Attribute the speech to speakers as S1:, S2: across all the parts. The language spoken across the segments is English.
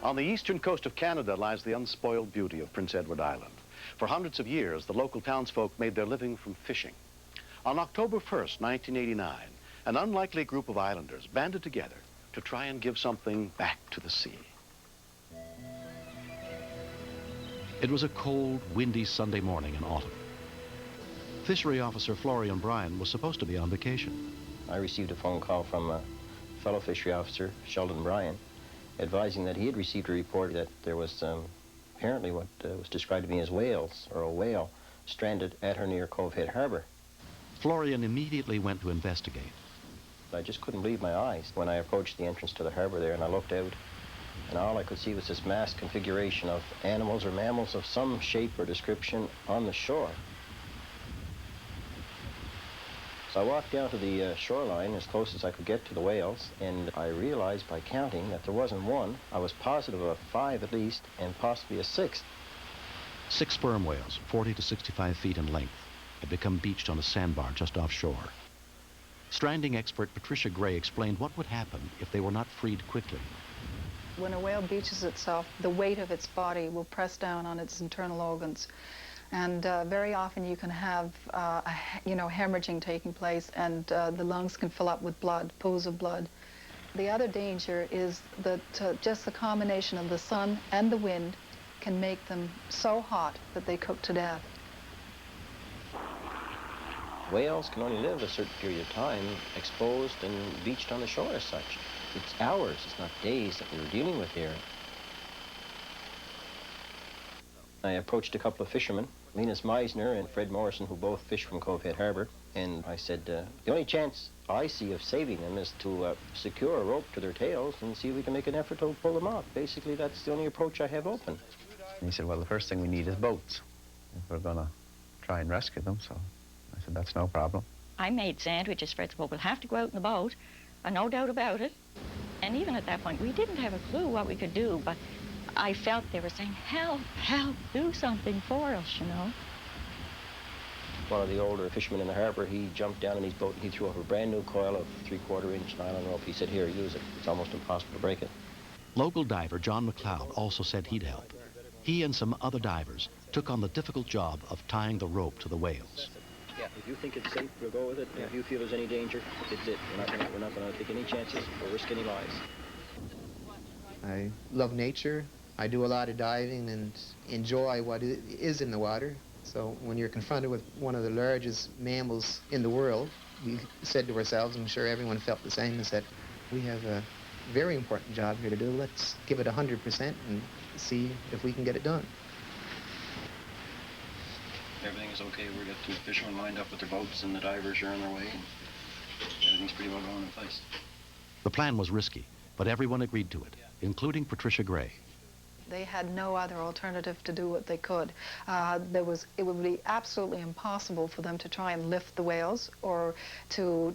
S1: On the eastern coast of Canada lies the unspoiled beauty of Prince Edward Island. For hundreds of years, the local townsfolk made their living from fishing. On October 1st, 1989, an unlikely group of islanders banded together to try and give something back to the sea. It was a cold, windy Sunday morning in autumn. Fishery officer Florian Bryan was supposed to be on vacation.
S2: I received a phone call from a fellow fishery officer, Sheldon Bryan, advising that he had received a report that there was apparently what was described to me as whales, or a whale, stranded at or near Cove Head Harbor.
S1: Florian immediately went to investigate.
S2: I just couldn't believe my eyes when I approached the entrance to the harbor there, and I looked out, and all I could see was this mass configuration of animals or mammals of some shape or description on the shore. So I walked down to the shoreline as close as I could get to the whales, and I realized by counting that there wasn't one. I was positive of 5 at least, and possibly a 6th.
S1: 6 sperm whales, 40 to 65 feet in length, had become beached on a sandbar just offshore. Stranding expert Patricia Gray explained what would happen if they were not freed quickly.
S3: When a whale beaches itself, the weight of its body will press down on its internal organs. And very often you can have, hemorrhaging taking place, and the lungs can fill up with blood, pools of blood. The other danger is that just the combination of the sun and the wind can make them so hot that they cook to death.
S2: Whales can only live a certain period of time exposed and beached on the shore as such. It's hours, it's not days that we were dealing with here. I approached a couple of fishermen, Linus Meisner and Fred Morrison, who both fish from Cove Head Harbor, and I said, the only chance I see of saving them is to secure a rope to their tails and see if we can make an effort to pull them off. Basically, that's the only approach I have open.
S4: And he said, well, the first thing we need is boats if we're going to try and rescue them. So I said, that's no problem.
S5: I made sandwiches for it, but we'll have to go out in the boat, no doubt about it. And even at that point, we didn't have a clue what we could do, but I felt they were saying, help, help, do something for us, you know.
S2: One of the older fishermen in the harbor, he jumped down in his boat and he threw up a brand new coil of 3/4-inch nylon rope. He said, here, use it. It's almost impossible to break it.
S1: Local diver John McLeod also said he'd help. He and some other divers took on the difficult job of tying the rope to the whales.
S2: Yeah, if you think it's safe, we'll go with it. If you feel there's any danger, it's it. We're not going to take any chances or risk any lives.
S6: I love nature. I do a lot of diving and enjoy what is in the water. So when you're confronted with one of the largest mammals in the world, we said to ourselves, I'm sure everyone felt the same, is that we have a very important job here to do. Let's give it 100% and see if we can get it done.
S2: Everything is okay. We've got 2 fishermen lined up with their boats, and the divers are on their way, and everything's pretty well going in place.
S1: The plan was risky, but everyone agreed to it, including Patricia Gray.
S3: They had no other alternative to do what they could. It would be absolutely impossible for them to try and lift the whales, or to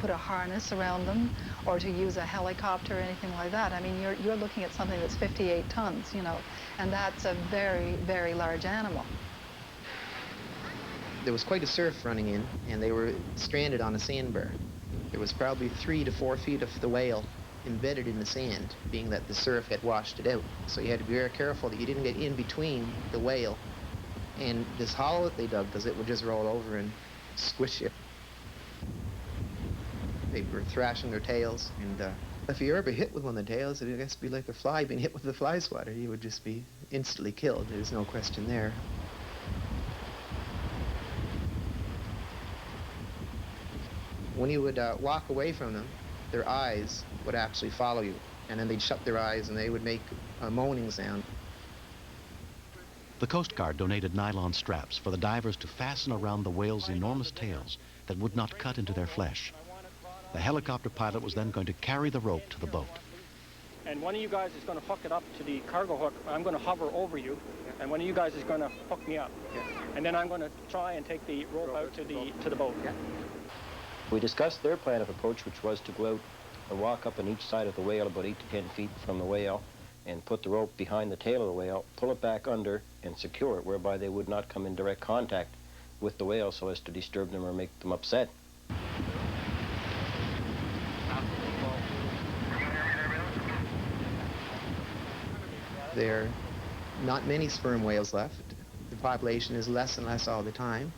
S3: put a harness around them, or to use a helicopter or anything like that. I mean, you're looking at something that's 58 tons, you know, and that's a very, very large animal.
S6: There was quite a surf running in, and they were stranded on a sandbar. There was probably 3 to 4 feet of the whale embedded in the sand, being that the surf had washed it out. So you had to be very careful that you didn't get in between the whale and this hollow that they dug, because it would just roll over and squish you. They were thrashing their tails, and if you ever hit with one of the tails, it would just be like a fly being hit with the fly swatter. You would just be instantly killed. There's no question there. When you would walk away from them, their eyes would actually follow you, and then they'd shut their eyes and they would make a moaning sound.
S1: The Coast Guard donated nylon straps for the divers to fasten around the whales' enormous tails that would not cut into their flesh. The helicopter pilot was then going to carry the rope to the boat.
S7: And one of you guys is going to hook it up to the cargo hook. I'm going to hover over you, and one of you guys is going to hook me up. And then I'm going to try and take the rope out to the boat.
S2: We discussed their plan of approach, which was to go out and walk up on each side of the whale about 8 to 10 feet from the whale, and put the rope behind the tail of the whale, pull it back under, and secure it, whereby they would not come in direct contact with the whale so as to disturb them or make them upset.
S6: There are not many sperm whales left. The population is less and less all the time.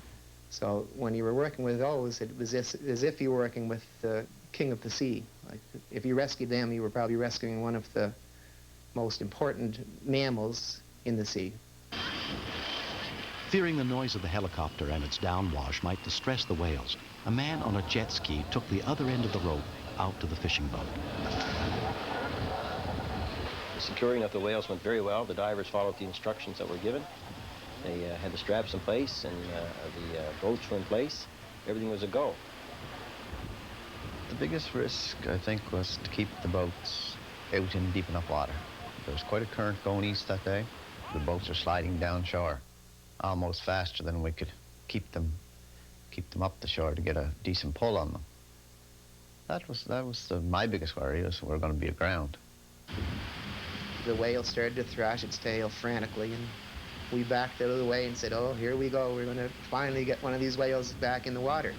S6: So when you were working with those, it was as if you were working with the king of the sea. Like, if you rescued them, you were probably rescuing one of the most important mammals in the sea.
S1: Fearing the noise of the helicopter and its downwash might distress the whales, a man on a jet ski took the other end of the rope out to the fishing boat.
S2: The securing of the whales went very well. The divers followed the instructions that were given. They had the straps in place, and the boats were in place. Everything was a go.
S4: The biggest risk, I think, was to keep the boats out in deep enough water. There was quite a current going east that day. The boats were sliding down shore almost faster than we could keep them up the shore to get a decent pull on them. That was my biggest worry, is we're going to be aground.
S6: The whale started to thrash its tail frantically, and we backed out of the way and said, oh, here we go. We're going to finally get one of these whales back in the water.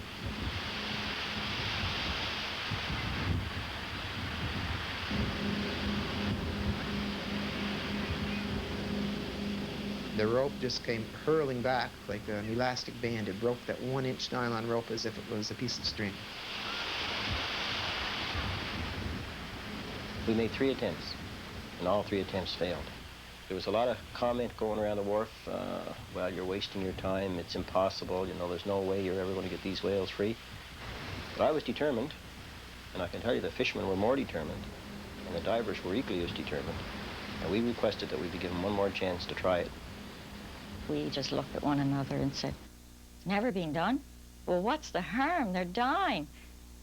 S6: The rope just came hurling back like an elastic band. It broke that 1-inch nylon rope as if it was a piece of string.
S2: We made 3 attempts, and all 3 attempts failed. There was a lot of comment going around the wharf, well, you're wasting your time, it's impossible, you know, there's no way you're ever going to get these whales free. But I was determined, and I can tell you the fishermen were more determined, and the divers were equally as determined. And we requested that we be given one more chance to try it.
S5: We just looked at one another and said, it's never been done. Well, what's the harm? They're dying.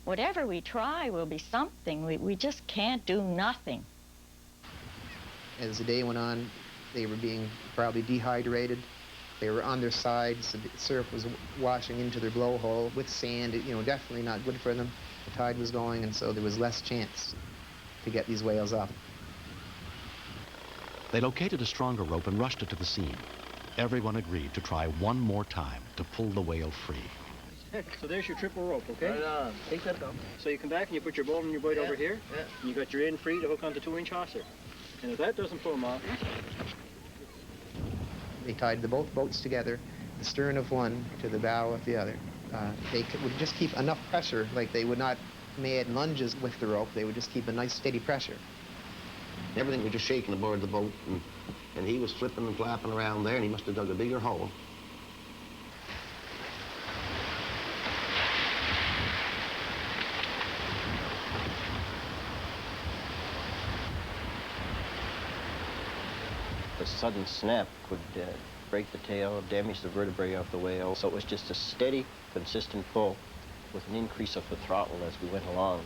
S5: Whatever we try will be something. We just can't do nothing.
S6: As the day went on, they were being probably dehydrated. They were on their sides. The surf was washing into their blowhole with sand. You know, definitely not good for them. The tide was going, and so there was less chance to get these whales up.
S1: They located a stronger rope and rushed it to the scene. Everyone agreed to try one more time to pull the whale free.
S7: So there's your triple rope, okay?
S8: Right on. Take that down.
S7: So you come back and you put your bowl and your buoy over here.
S8: Yeah.
S7: And you got your end free to hook onto 2-inch hawser. And if that doesn't pull them off,
S6: They tied both boats together, the stern of one to the bow of the other. They would just keep enough pressure, like they would not mad lunges with the rope. They would just keep a nice steady pressure.
S8: Everything was just shaking aboard the boat, and he was flipping and flapping around there, and he must have dug a bigger hole.
S2: A sudden snap could break the tail, damage the vertebrae of the whale. So it was just a steady, consistent pull with an increase of the throttle as we went along.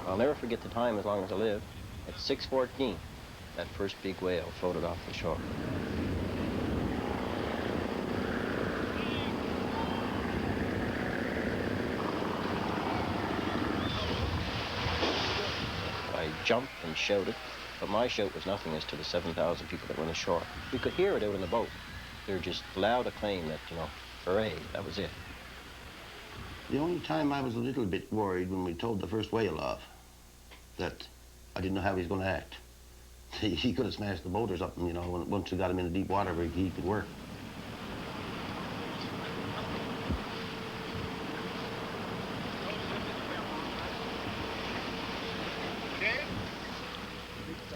S2: I'll never forget the time as long as I live. At 6:14, that first big whale floated off the shore. I jumped and shouted, but my shout was nothing as to the 7,000 people that were on the shore. We could hear it out in the boat. They were just loud acclaim that, you know, hooray, that was it.
S8: The only time I was a little bit worried when we towed the first whale off, that I didn't know how he was going to act. He could have smashed the boat or something, you know, once we got him in the deep water where he could work.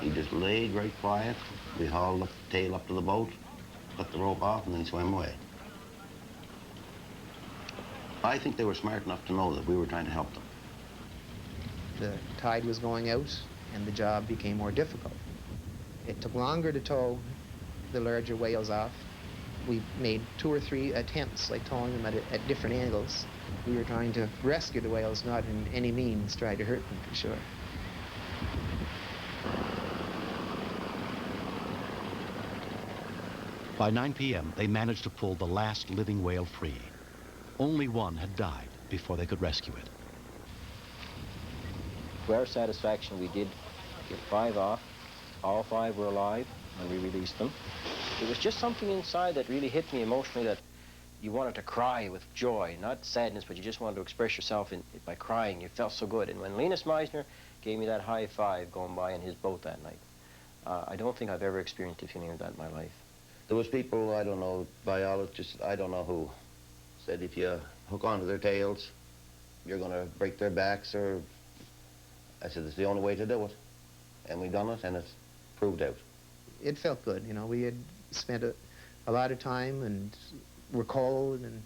S8: He just laid right quiet. We hauled the tail up to the boat, cut the rope off, and then swam away. I think they were smart enough to know that we were trying to help them.
S6: The tide was going out, and the job became more difficult. It took longer to tow the larger whales off. We made 2 or 3 attempts, like towing them at different angles. We were trying to rescue the whales, not in any means try to hurt them, for sure.
S1: By 9 p.m., they managed to pull the last living whale free. Only one had died before they could rescue it.
S2: To our satisfaction, we did get 5 off. All 5 were alive. when we released them. It was just something inside that really hit me emotionally, that you wanted to cry with joy, not sadness, but you just wanted to express yourself by crying. You felt so good. And when Linus Meisner gave me that high five going by in his boat that night, I don't think I've ever experienced a feeling like that in my life.
S8: There was people, I don't know, biologists, I don't know who, said if you hook onto their tails, you're going to break their backs, or I said it's the only way to do it. And we done it, and it's proved out.
S6: It felt good, you know. We had spent a lot of time, and were cold, and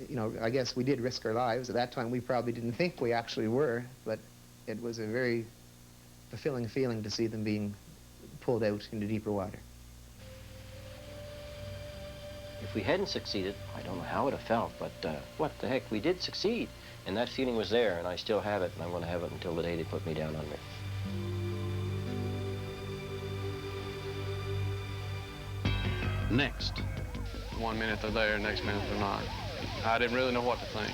S6: you know, I guess we did risk our lives. At that time, we probably didn't think we actually were, but it was a very fulfilling feeling to see them being pulled out into deeper water.
S2: If we hadn't succeeded, I don't know how it would have felt, but what the heck, we did succeed. And that feeling was there, and I still have it, and I'm going to have it until the day they put me down under.
S1: Next.
S9: 1 minute they're there, next minute they're not. I didn't really know what to think.